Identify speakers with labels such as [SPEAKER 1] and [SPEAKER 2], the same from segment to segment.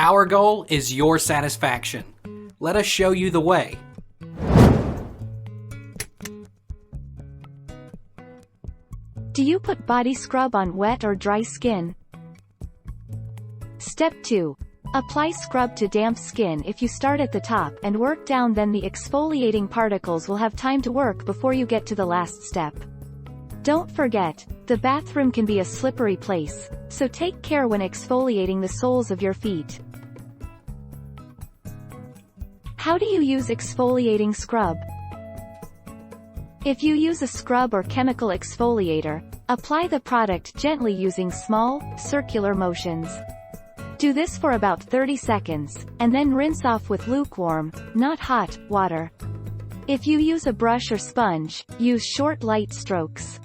[SPEAKER 1] Our goal is your satisfaction. Let us show you the way.
[SPEAKER 2] Do you put body scrub on wet or dry skin? Step 2. Apply scrub to damp skin. If you start at the top and work down, then the exfoliating particles will have time to work before you get to the last step. Don't forget, the bathroom can be a slippery place, so take care when exfoliating the soles of your feet. How do you use exfoliating scrub? If you use a scrub or chemical exfoliator, apply the product gently using small, circular motions. Do this for about 30 seconds, and then rinse off with lukewarm, not hot, water. If you use a brush or sponge, use short light strokes.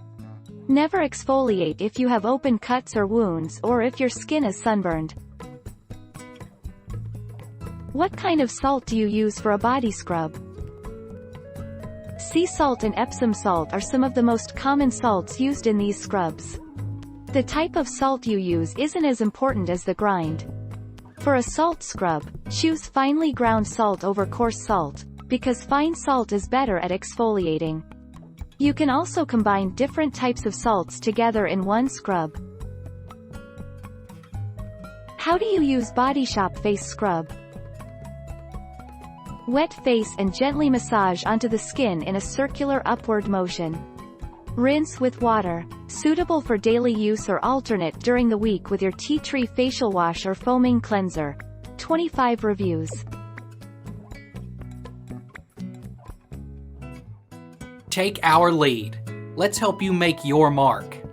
[SPEAKER 2] Never exfoliate if you have open cuts or wounds or if your skin is sunburned. What kind of salt do you use for a body scrub? Sea salt and Epsom salt are some of the most common salts used in these scrubs. The type of salt you use isn't as important as the grind. For a salt scrub, choose finely ground salt over coarse salt, because fine salt is better at exfoliating. You can also combine different types of salts together in one scrub. How do you use Body Shop face scrub? Wet face and gently massage onto the skin in a circular upward motion. Rinse with water. Suitable for daily use or alternate during the week with your tea tree facial wash or foaming cleanser. 25 reviews.
[SPEAKER 1] Take our lead. Let's help you make your mark.